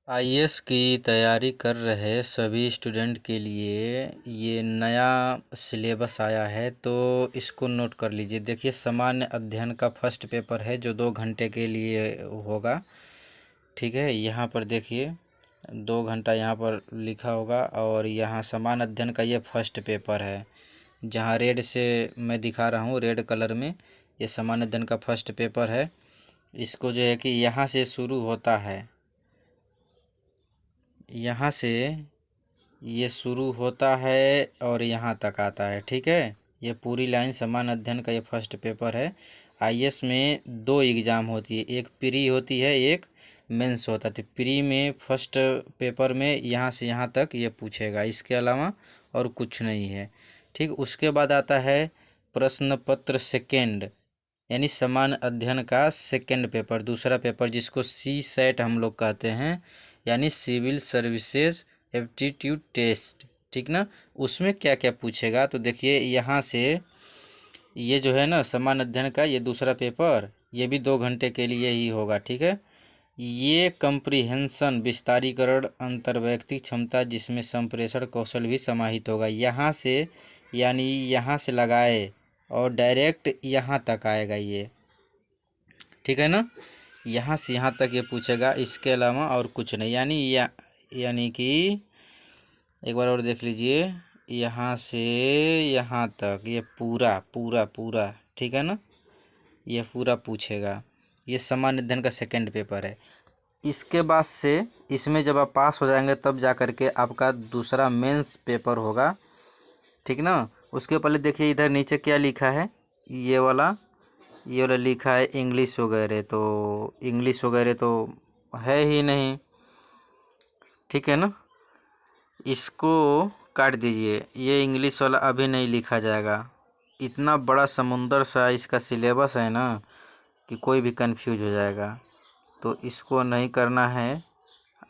IAS की तैयारी कर रहे सभी स्टूडेंट के लिए ये नया सिलेबस आया है, तो इसको नोट कर लीजिए। देखिए, सामान्य अध्ययन का फर्स्ट पेपर है जो 2 घंटे के लिए होगा। ठीक है, यहाँ पर देखिए 2 घंटा यहाँ पर लिखा होगा और यहाँ सामान्य अध्ययन का ये फर्स्ट पेपर है। जहाँ रेड से मैं दिखा रहा हूँ, रेड कलर में, ये सामान्य अध्ययन का फर्स्ट पेपर है। इसको जो है कि यहाँ से शुरू होता है, यहाँ से ये शुरू होता है और यहाँ तक आता है। ठीक है, ये पूरी लाइन सामान्य अध्ययन का ये फर्स्ट पेपर है। आईएएस में 2 एग्ज़ाम होती है, एक प्री होती है, एक मेंस होता है। तो प्री में फर्स्ट पेपर में यहाँ से यहाँ तक ये पूछेगा, इसके अलावा और कुछ नहीं है। ठीक, उसके बाद आता है प्रश्न पत्र सेकेंड, यानी सामान्य अध्ययन का सेकेंड पेपर, दूसरा पेपर, जिसको सी सेट हम लोग कहते हैं, यानी सिविल सर्विसेज एप्टीट्यूड टेस्ट। ठीक ना, उसमें क्या क्या पूछेगा तो देखिए, यहाँ से ये जो है ना सामान्य अध्ययन का ये दूसरा पेपर, ये भी 2 घंटे के लिए ही होगा। ठीक है, ये कंप्रीहेंशन, विस्तारीकरण, अंतर्वैयक्तिक क्षमता, जिसमें संप्रेषण कौशल भी समाहित होगा। यहाँ से, यानी यहाँ से लगाए और डायरेक्ट यहाँ तक आएगा ये। ठीक है ना, यहाँ से यहाँ तक ये पूछेगा, इसके अलावा और कुछ नहीं। यानी कि एक बार और देख लीजिए, यहाँ से यहाँ तक ये पूरा पूरा पूरा, ठीक है ना, ये पूरा पूछेगा। ये सामान्य अध्ययन का सेकंड पेपर है। इसके बाद से इसमें जब आप पास हो जाएंगे तब जा कर के आपका दूसरा मेंस पेपर होगा। ठीक ना, उसके पहले देखिए इधर नीचे क्या लिखा है, ये वाला लिखा है इंग्लिश वगैरह, तो इंग्लिश वगैरह तो है ही नहीं। ठीक है ना, इसको काट दीजिए, ये इंग्लिश वाला अभी नहीं लिखा जाएगा। इतना बड़ा समुंदर सा इसका सिलेबस है ना कि कोई भी कंफ्यूज हो जाएगा, तो इसको नहीं करना है।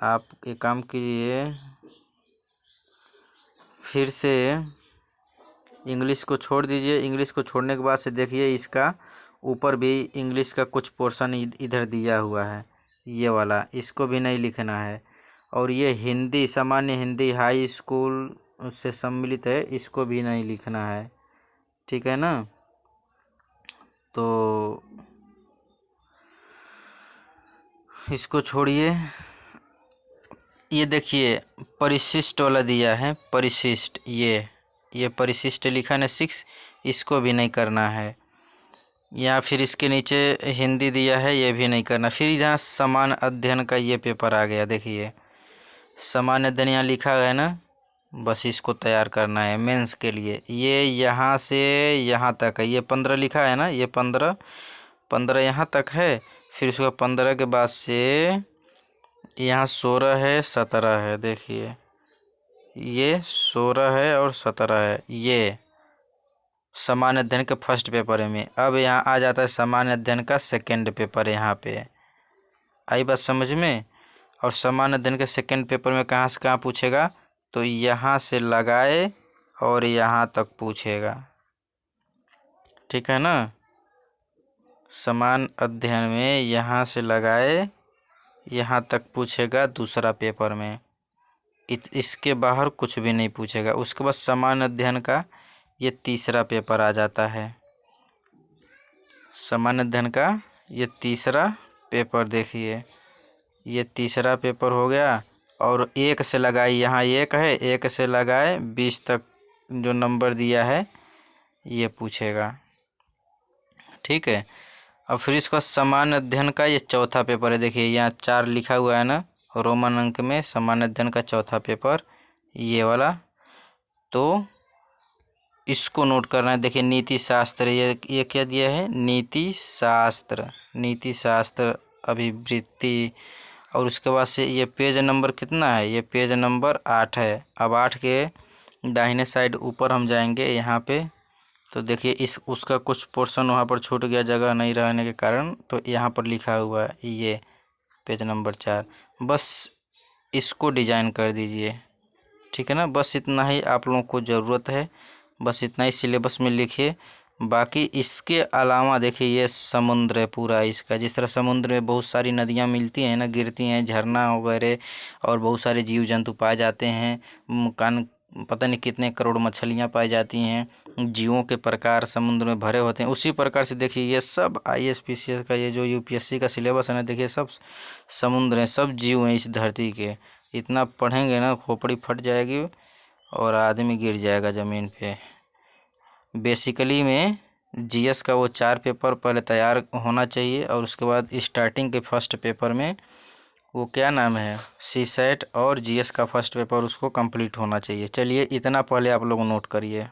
आप एक काम कीजिए, फिर से इंग्लिश को छोड़ दीजिए। इंग्लिश को छोड़ने के बाद से देखिए, इसका ऊपर भी इंग्लिश का कुछ पोर्शन इधर दिया हुआ है, ये वाला, इसको भी नहीं लिखना है। और ये हिंदी, सामान्य हिंदी हाई स्कूल से सम्मिलित है, इसको भी नहीं लिखना है। ठीक है ना, तो इसको छोड़िए। ये देखिए परिशिष्ट वाला दिया है, परिशिष्ट, ये परिशिष्ट लिखा है 6, इसको भी नहीं करना है। या फिर इसके नीचे हिंदी दिया है, ये भी नहीं करना। फिर यहाँ सामान्य अध्ययन का ये पेपर आ गया, देखिए सामान्य अध्ययन यहाँ लिखा है ना, बस इसको तैयार करना है मेंस के लिए। ये यहाँ से यहाँ तक है, ये 15 लिखा है ना, ये 15 यहाँ तक है। फिर उसका 15 के बाद से यहाँ 16 है, 17 है। देखिए ये 16 है और 17 है, ये सामान्य अध्ययन के फर्स्ट पेपर में। अब यहाँ आ जाता है सामान्य अध्ययन का सेकंड पेपर, यहाँ पे आई बात समझ में। और सामान्य अध्ययन के सेकंड पेपर में कहाँ से कहाँ पूछेगा, तो यहाँ से लगाए और यहाँ तक पूछेगा। ठीक है ना, सामान्य अध्ययन में यहाँ से लगाए यहाँ तक पूछेगा दूसरा पेपर में, इसके बाहर कुछ भी नहीं पूछेगा। उसके बाद सामान्य अध्ययन का ये तीसरा पेपर आ जाता है, सामान्य अध्ययन का ये तीसरा पेपर। देखिए ये तीसरा पेपर हो गया, और 1 से लगाए, यहाँ 1 है, 1 से लगाए 20 तक जो नंबर दिया है ये पूछेगा। ठीक है, और फिर इसका सामान्य अध्ययन का ये चौथा पेपर है। देखिए यहाँ 4 लिखा हुआ है ना, रोमन अंक में, सामान्य अध्ययन का चौथा पेपर ये वाला, तो इसको नोट करना है। देखिए नीति शास्त्र, ये क्या दिया है, नीति शास्त्र, नीति शास्त्र अभिवृत्ति। और उसके बाद से ये पेज नंबर कितना है, ये पेज नंबर 8 है। अब 8 के दाहिने साइड ऊपर हम जाएंगे यहाँ पे, तो देखिए उसका कुछ पोर्शन वहाँ पर छूट गया जगह नहीं रहने के कारण, तो यहाँ पर लिखा हुआ है ये पेज नंबर 4। बस इसको डिजाइन कर दीजिए। ठीक है ना, बस इतना ही आप लोगों को ज़रूरत है, बस इतना ही सिलेबस में लिखिए। बाकी इसके अलावा देखिए ये समुद्र है पूरा इसका। जिस तरह समुद्र में बहुत सारी नदियाँ मिलती हैं ना, गिरती हैं, झरना वगैरह, और बहुत सारे जीव जंतु पाए जाते हैं। पता नहीं कितने करोड़ मछलियाँ पाई जाती हैं। जीवों के प्रकार समुद्र में भरे होते हैं। उसी प्रकार से देखिए ये सब IAS PCS का ये जो UPSC का सिलेबस है ना, देखिए सब समुद्र हैं, सब जीव हैं इस धरती के। इतना पढ़ेंगे ना खोपड़ी फट जाएगी और आदमी गिर जाएगा ज़मीन पे। बेसिकली में GS का वो 4 पेपर पहले तैयार होना चाहिए, और उसके बाद स्टार्टिंग के फर्स्ट पेपर में वो क्या नाम है, CSAT और GS का फर्स्ट पेपर उसको कंप्लीट होना चाहिए। चलिए इतना पहले आप लोग नोट करिए।